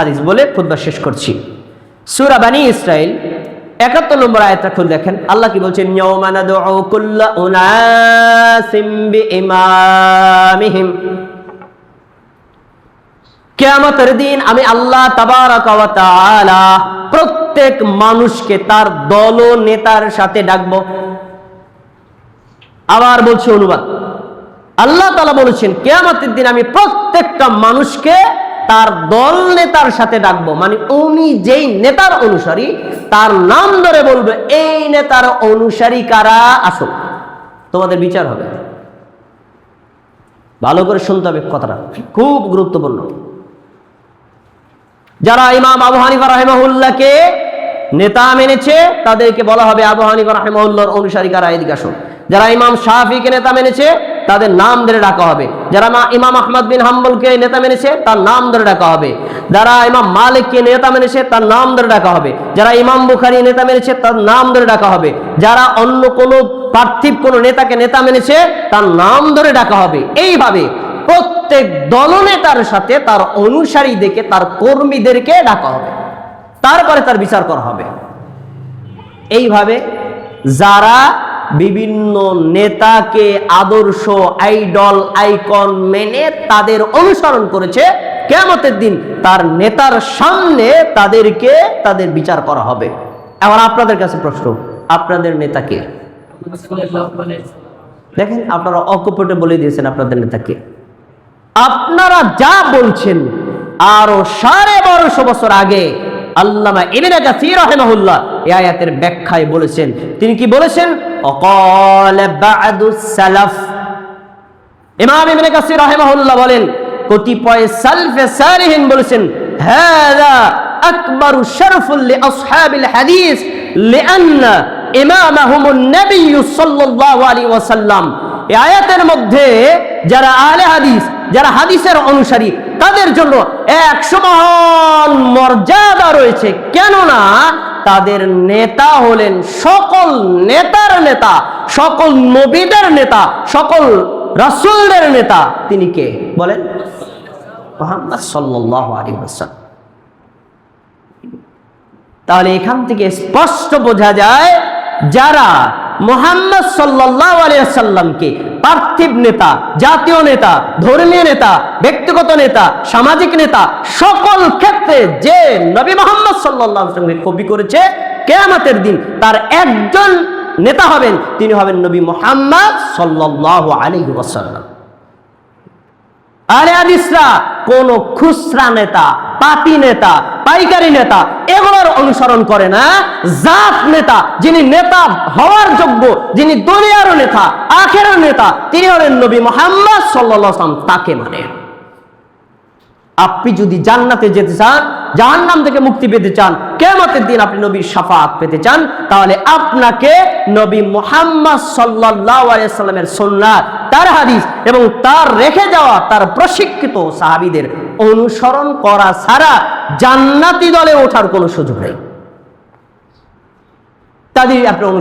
হাদিস বলে খুতবা শেষ করছি। সূরা বনী ইসরাইল ৭১ নম্বর আয়াতটা খুলে দেখেন, আল্লাহ কি বলছেন? ইয়াউমা নাদউ কুল্লা উনাসিম বিইমামিহিম, কিয়ামতের দিন আমি আল্লাহ তাবারাকা ওয়া তাআলা প্রত্যেক মানুষকে তার দল ও নেতার সাথে ডাকবো। আবার বলছি অনুবাদ, আল্লাহ তাআলা বলেছেন কিয়ামতের দিন আমি প্রত্যেকটা মানুষকে তার দল নেতার সাথে ডাকবো, মানে উনি যেই নেতার অনুসারী তার নাম ধরে বলবে, এই নেতার অনুসারী কারা, আসো তোমাদের বিচার হবে। ভালো করে শুনতে হবে কথাটা, খুব গুরুত্বপূর্ণ। যারা ইমাম আবু হানিফা রাহিমাহুল্লাহকে নেতা মেনেছে তাদেরকে বলা হবে আবু হানিফা রাহিমাহুল্লাহর অনুসারী কারা, এদিকে আসো। যারা ইমাম শাফিকে নেতা মেনেছে তাদের নাম ধরে ডাকা হবে। যারা ইমাম আহমদ বিন হাম্বলকে নেতা মেনেছে তার নাম ধরে ডাকা হবে। যারা ইমাম মালিককে নেতা মেনেছে তার নাম ধরে ডাকা হবে। যারা ইমাম বুখারী নেতা মেনেছে তার নাম ধরে ডাকা হবে। যারা অন্য কোনো পার্থিব কোনো নেতাকে নেতা মেনেছে তার নাম ধরে ডাকা হবে। এইভাবে প্রত্যেক দলনেতার সাথে তার অনুসারীদেরকে, তার কর্মীদেরকে ডাকা হবে, তারপরে তার বিচার করা হবে। এইভাবে যারা বিভিন্ন নেতাকে আদর্শ, আইডল, আইকন মেনে তাদের অনুসরণ করেছে, কিয়ামতের দিন তার নেতার সামনে তাদেরকে তাদের বিচার করা হবে। এখন আপনাদের কাছে প্রশ্ন, আপনাদের নেতা কে? দেখেন, আপনারা অকপটে বলে দিয়েছেন আপনাদের নেতাকে। আপনারা যা বলছেন আরো 1250 বছর আগে আল্লামা ইবনে কাসীর রাহিমাহুল্লাহ এই আয়াতের ব্যাখ্যায় বলেছেন। তিনি কি বলেছেন? ওয়াকালা বা'দুস সালাফ, ইমাম ইবনে কাসীর রাহিমাহুল্লাহ বলেন, কতিপয় সালফে সালিহিন বলেছেন, হাযা আকবারু শারফুল লিআসহাবিল হাদিস লিআন্না ইমামাহুমুন নবী সাল্লাল্লাহু আলাইহি ওয়াসাল্লাম। এই আয়াতের মধ্যে যারা আহলে হাদিস, যারা হাদিসের অনুসারী, তাদের জন্য এক সমান মর্যাদা রয়েছে। কেননা তাদের নেতা হলেন সকল নেতার নেতা, সকল নবীদের নেতা, সকল রাসূলদের নেতা। তিনি কে বলেন? মুহাম্মদ সাল্লাল্লাহু আলাইহি ওয়াসাল্লাম। তাহলে এখান থেকে স্পষ্ট বোঝা যায়, যারা মুহাম্মদ সাল্লাল্লাহু আলাইহি ওয়াসাল্লামকে পার্থিব নেতা, জাতীয় নেতা, ধর্মীয় নেতা, ব্যক্তিগত নেতা, সামাজিক নেতা, সকল ক্ষেত্রে যে নবী মুহাম্মদ সাল্লাল্লাহু আলাইহি ওয়াসাল্লামকে কপি করেছে, কিয়ামতের দিন তার একজন নেতা হবেন, তিনি হবেন নবী মুহাম্মদ সাল্লাল্লাহু আলাইহি ওয়াসাল্লাম। আহলে হাদিসরা কোন খুচরা নেতা, পাতি নেতা, পাইকারি নেতা এগুলোর অনুসরণ করে না। জাত নেতা, যিনি নেতা হওয়ার যোগ্য, যিনি দুনিয়ার নেতা, আখিরার নেতা, তিনি হলেন নবী মুহাম্মদ সাল্লাল্লাহু আলাইহি ওয়াসাল্লাম, তাকে মানে। আপনি যদি জান্নাতে যেতে চান, জাহান্নাম থেকে মুক্তি পেতে চান, কিয়ামতের দিন আপনি নবীর শাফাআত পেতে চান, তাহলে আপনাকে নবী মুহাম্মদ সাল্লাল্লাহু আলাইহি ওয়াসাল্লামের সুন্নাত, তার হাদিস এবং তার রেখে যাওয়া তার প্রশিক্ষিত সাহাবীদের অনুসরণ করা ছাড়া জান্নাতি দলে ওঠার কোনো সুযোগ নেই। তাদের আপনি